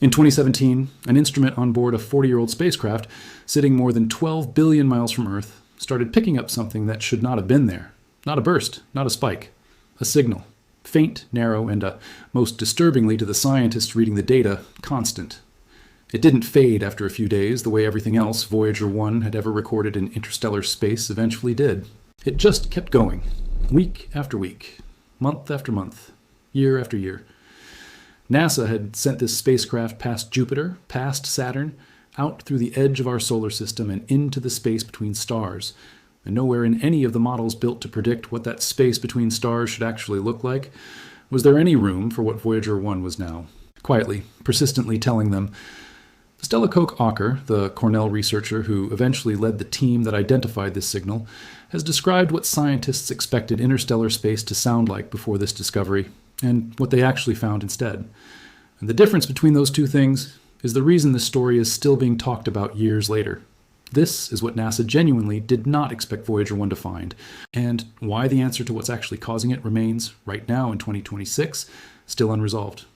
In 2017, an instrument on board a 40-year-old spacecraft sitting more than 12 billion miles from Earth started picking up something that should not have been there. Not a burst, not a spike. A signal. Faint, narrow, and, most disturbingly to the scientists reading the data, constant. It didn't fade after a few days the way everything else Voyager 1 had ever recorded in interstellar space eventually did. It just kept going, week after week, month after month, year after year. NASA had sent this spacecraft past Jupiter, past Saturn, out through the edge of our solar system and into the space between stars. And nowhere in any of the models built to predict what that space between stars should actually look like was there any room for what Voyager 1 was now, quietly, persistently telling them. Stella Koch-Ocker, the Cornell researcher who eventually led the team that identified this signal, has described what scientists expected interstellar space to sound like before this discovery, and what they actually found instead. And the difference between those two things is the reason this story is still being talked about years later. This is what NASA genuinely did not expect Voyager 1 to find, and why the answer to what's actually causing it remains, right now in 2026, still unresolved.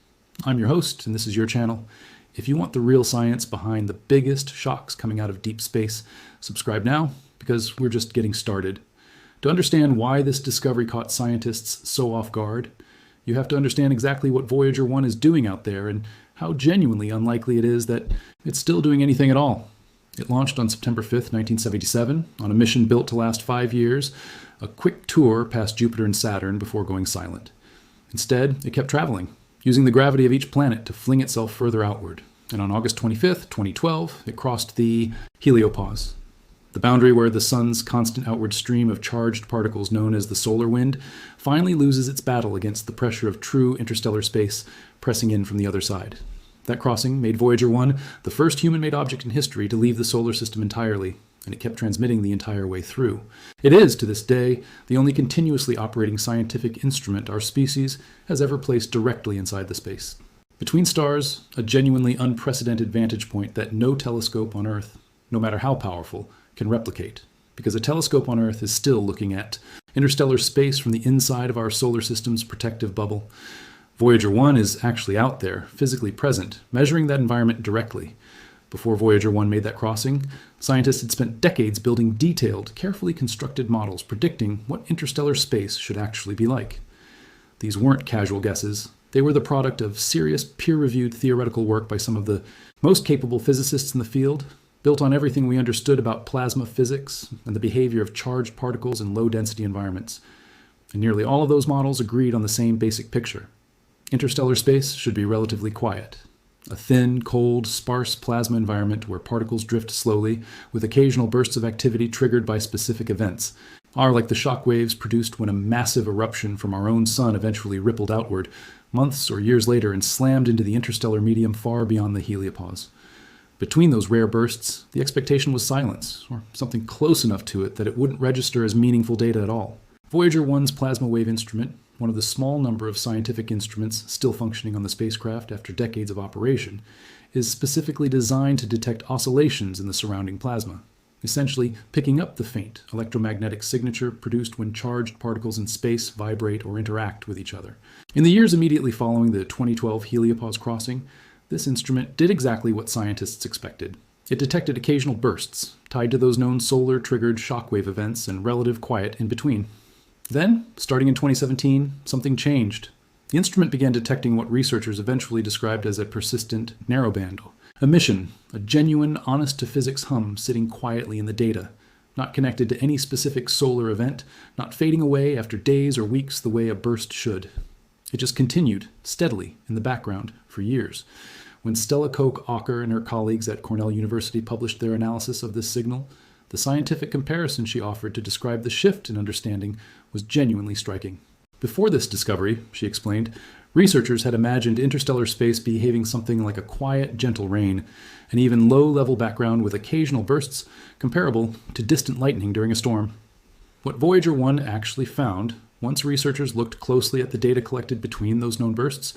I'm your host, and this is your channel. If you want the real science behind the biggest shocks coming out of deep space, subscribe now, because we're just getting started. To understand why this discovery caught scientists so off guard, you have to understand exactly what Voyager 1 is doing out there and how genuinely unlikely it is that it's still doing anything at all. It launched on September 5th, 1977, on a mission built to last 5 years, a quick tour past Jupiter and Saturn before going silent. Instead, it kept traveling, using the gravity of each planet to fling itself further outward. And on August 25th, 2012, it crossed the heliopause, the boundary where the sun's constant outward stream of charged particles known as the solar wind finally loses its battle against the pressure of true interstellar space pressing in from the other side. That crossing made Voyager 1 the first human-made object in history to leave the solar system entirely, and it kept transmitting the entire way through. It is, to this day, the only continuously operating scientific instrument our species has ever placed directly inside the space. Between stars, a genuinely unprecedented vantage point that no telescope on Earth, no matter how powerful, can replicate, because a telescope on Earth is still looking at interstellar space from the inside of our solar system's protective bubble. Voyager 1 is actually out there, physically present, measuring that environment directly. Before Voyager 1 made that crossing, scientists had spent decades building detailed, carefully constructed models predicting what interstellar space should actually be like. These weren't casual guesses. They were the product of serious, peer-reviewed theoretical work by some of the most capable physicists in the field, built on everything we understood about plasma physics and the behavior of charged particles in low-density environments. And nearly all of those models agreed on the same basic picture. Interstellar space should be relatively quiet. A thin, cold, sparse plasma environment where particles drift slowly, with occasional bursts of activity triggered by specific events, are like the shock waves produced when a massive eruption from our own sun eventually rippled outward, months or years later, and slammed into the interstellar medium far beyond the heliopause. Between those rare bursts, the expectation was silence, or something close enough to it that it wouldn't register as meaningful data at all. Voyager 1's plasma wave instrument, one of the small number of scientific instruments still functioning on the spacecraft after decades of operation, is specifically designed to detect oscillations in the surrounding plasma, essentially picking up the faint electromagnetic signature produced when charged particles in space vibrate or interact with each other. In the years immediately following the 2012 heliopause crossing, this instrument did exactly what scientists expected. It detected occasional bursts, tied to those known solar-triggered shockwave events and relative quiet in between. Then, starting in 2017, something changed. The instrument began detecting what researchers eventually described as a persistent narrowband emission, a genuine, honest-to-physics hum sitting quietly in the data, not connected to any specific solar event, not fading away after days or weeks the way a burst should. It just continued, steadily, in the background, for years. When Stella Koch-Ocker and her colleagues at Cornell University published their analysis of this signal, the scientific comparison she offered to describe the shift in understanding was genuinely striking. Before this discovery, she explained, researchers had imagined interstellar space behaving something like a quiet, gentle rain, an even low-level background with occasional bursts comparable to distant lightning during a storm. What Voyager 1 actually found, once researchers looked closely at the data collected between those known bursts,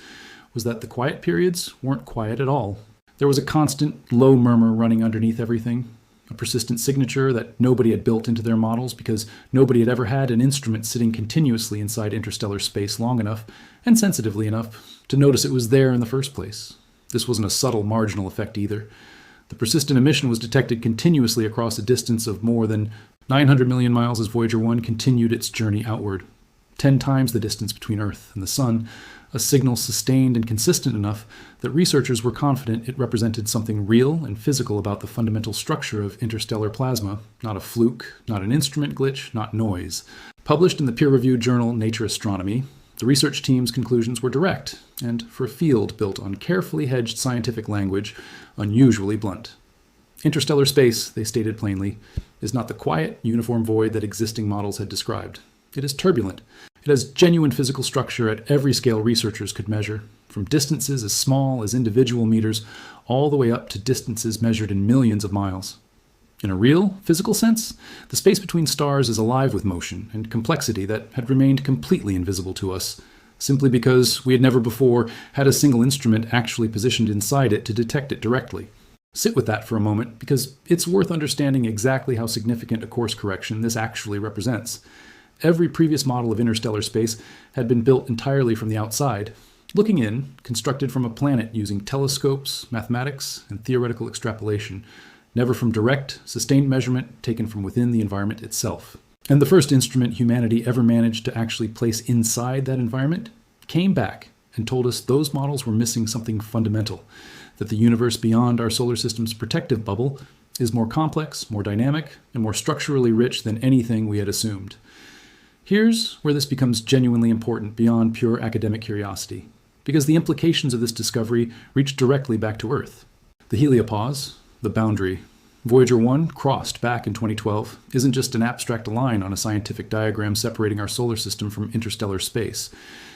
was that the quiet periods weren't quiet at all. There was a constant, low murmur running underneath everything, a persistent signature that nobody had built into their models because nobody had ever had an instrument sitting continuously inside interstellar space long enough and sensitively enough to notice it was there in the first place. This wasn't a subtle marginal effect either. The persistent emission was detected continuously across a distance of more than 900 million miles as Voyager 1 continued its journey outward. 10 times the distance between Earth and the Sun, a signal sustained and consistent enough that researchers were confident it represented something real and physical about the fundamental structure of interstellar plasma, not a fluke, not an instrument glitch, not noise. Published in the peer-reviewed journal Nature Astronomy, the research team's conclusions were direct, and for a field built on carefully hedged scientific language, unusually blunt. Interstellar space, they stated plainly, is not the quiet, uniform void that existing models had described. It is turbulent. It has genuine physical structure at every scale researchers could measure, from distances as small as individual meters all the way up to distances measured in millions of miles. In a real, physical sense, the space between stars is alive with motion and complexity that had remained completely invisible to us, simply because we had never before had a single instrument actually positioned inside it to detect it directly. Sit with that for a moment, because it's worth understanding exactly how significant a course correction this actually represents. Every previous model of interstellar space had been built entirely from the outside, looking in, constructed from a planet using telescopes, mathematics, and theoretical extrapolation, never from direct, sustained measurement taken from within the environment itself. And the first instrument humanity ever managed to actually place inside that environment came back and told us those models were missing something fundamental, that the universe beyond our solar system's protective bubble is more complex, more dynamic, and more structurally rich than anything we had assumed. Here's where this becomes genuinely important beyond pure academic curiosity, because the implications of this discovery reach directly back to Earth. The heliopause, the boundary Voyager 1 crossed back in 2012 isn't just an abstract line on a scientific diagram separating our solar system from interstellar space.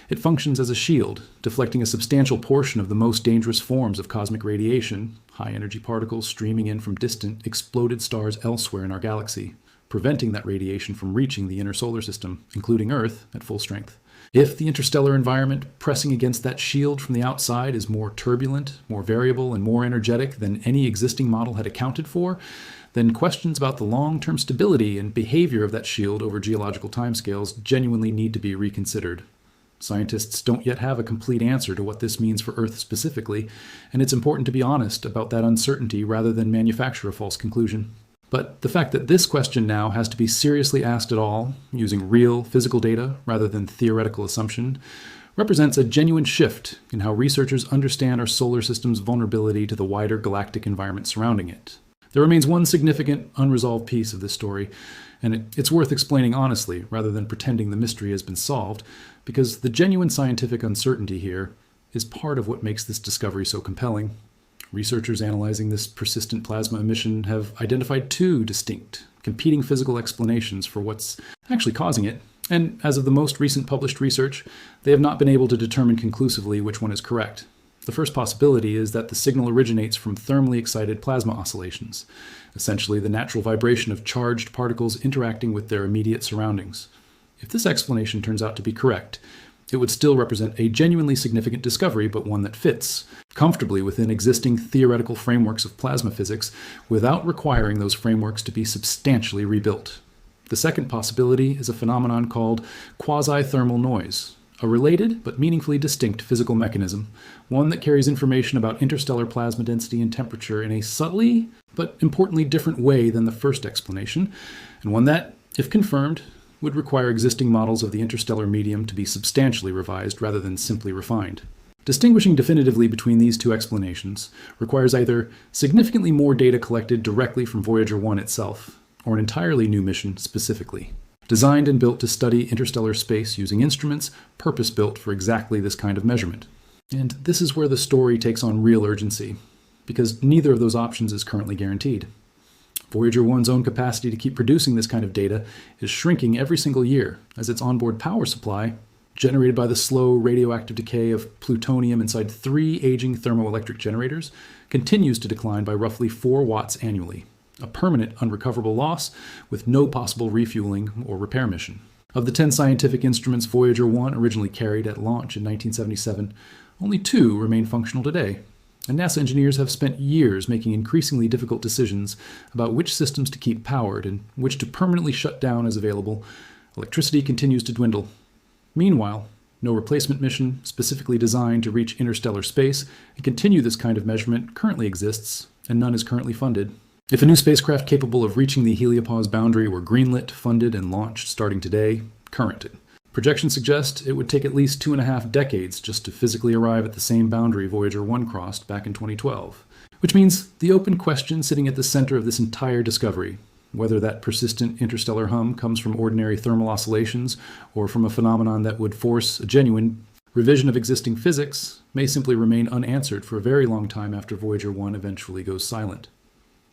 It functions as a shield, deflecting a substantial portion of the most dangerous forms of cosmic radiation, high-energy particles streaming in from distant, exploded stars elsewhere in our galaxy, preventing that radiation from reaching the inner solar system, including Earth, at full strength. If the interstellar environment pressing against that shield from the outside is more turbulent, more variable, and more energetic than any existing model had accounted for, then questions about the long-term stability and behavior of that shield over geological timescales genuinely need to be reconsidered. Scientists don't yet have a complete answer to what this means for Earth specifically, and it's important to be honest about that uncertainty rather than manufacture a false conclusion. But the fact that this question now has to be seriously asked at all, using real physical data rather than theoretical assumption, represents a genuine shift in how researchers understand our solar system's vulnerability to the wider galactic environment surrounding it. There remains one significant, unresolved piece of this story, and it's worth explaining honestly rather than pretending the mystery has been solved, because the genuine scientific uncertainty here is part of what makes this discovery so compelling. Researchers analyzing this persistent plasma emission have identified two distinct, competing physical explanations for what's actually causing it, and as of the most recent published research, they have not been able to determine conclusively which one is correct. The first possibility is that the signal originates from thermally excited plasma oscillations, essentially the natural vibration of charged particles interacting with their immediate surroundings. If this explanation turns out to be correct, it would still represent a genuinely significant discovery, but one that fits comfortably within existing theoretical frameworks of plasma physics without requiring those frameworks to be substantially rebuilt. The second possibility is a phenomenon called quasi-thermal noise, a related but meaningfully distinct physical mechanism, one that carries information about interstellar plasma density and temperature in a subtly but importantly different way than the first explanation, and one that, if confirmed, would require existing models of the interstellar medium to be substantially revised rather than simply refined. Distinguishing definitively between these two explanations requires either significantly more data collected directly from Voyager 1 itself, or an entirely new mission specifically, designed and built to study interstellar space using instruments purpose-built for exactly this kind of measurement. And this is where the story takes on real urgency, because neither of those options is currently guaranteed. Voyager 1's own capacity to keep producing this kind of data is shrinking every single year as its onboard power supply, generated by the slow radioactive decay of plutonium inside 3 aging thermoelectric generators, continues to decline by roughly 4 watts annually, a permanent unrecoverable loss with no possible refueling or repair mission. Of the 10 scientific instruments Voyager 1 originally carried at launch in 1977, only 2 remain functional today. And NASA engineers have spent years making increasingly difficult decisions about which systems to keep powered and which to permanently shut down as available. Electricity continues to dwindle. Meanwhile, No replacement mission specifically designed to reach interstellar space and continue this kind of measurement currently exists, and none is currently funded. If a new spacecraft capable of reaching the heliopause boundary were greenlit, funded, and launched starting today, current. Projections suggest it would take at least 2.5 decades just to physically arrive at the same boundary Voyager 1 crossed back in 2012. Which means the open question sitting at the center of this entire discovery, whether that persistent interstellar hum comes from ordinary thermal oscillations or from a phenomenon that would force a genuine revision of existing physics, may simply remain unanswered for a very long time after Voyager 1 eventually goes silent.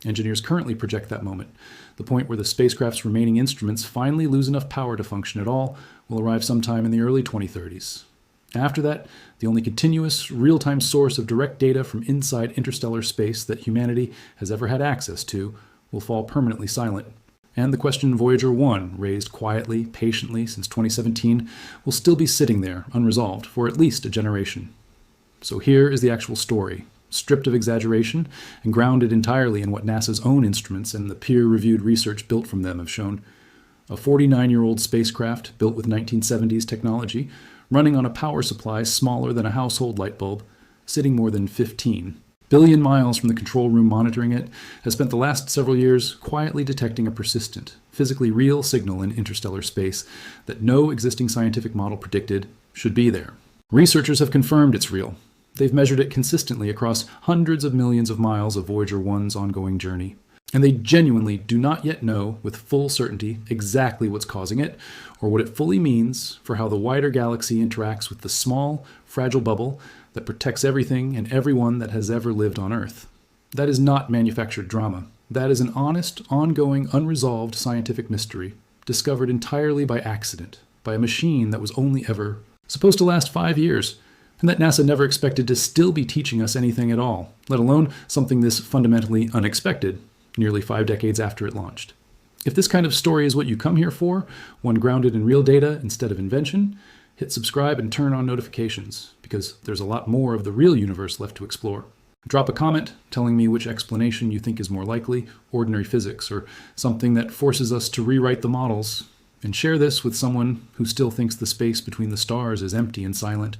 Engineers currently project that moment. The point where the spacecraft's remaining instruments finally lose enough power to function at all will arrive sometime in the early 2030s. After that, the only continuous, real-time source of direct data from inside interstellar space that humanity has ever had access to will fall permanently silent. And the question Voyager 1 raised quietly, patiently since 2017 will still be sitting there, unresolved, for at least a generation. So here is the actual story, stripped of exaggeration and grounded entirely in what NASA's own instruments and the peer-reviewed research built from them have shown. A 49-year-old spacecraft built with 1970s technology, running on a power supply smaller than a household light bulb, sitting more than 15 billion miles from the control room monitoring it, has spent the last several years quietly detecting a persistent, physically real signal in interstellar space that no existing scientific model predicted should be there. Researchers have confirmed it's real. They've measured it consistently across hundreds of millions of miles of Voyager 1's ongoing journey. And they genuinely do not yet know with full certainty exactly what's causing it, or what it fully means for how the wider galaxy interacts with the small, fragile bubble that protects everything and everyone that has ever lived on Earth. That is not manufactured drama. That is an honest, ongoing, unresolved scientific mystery, discovered entirely by accident, by a machine that was only ever supposed to last 5 years, and that NASA never expected to still be teaching us anything at all, let alone something this fundamentally unexpected, nearly 5 decades after it launched. If this kind of story is what you come here for, one grounded in real data instead of invention, hit subscribe and turn on notifications, because there's a lot more of the real universe left to explore. Drop a comment telling me which explanation you think is more likely, ordinary physics, or something that forces us to rewrite the models, and share this with someone who still thinks the space between the stars is empty and silent.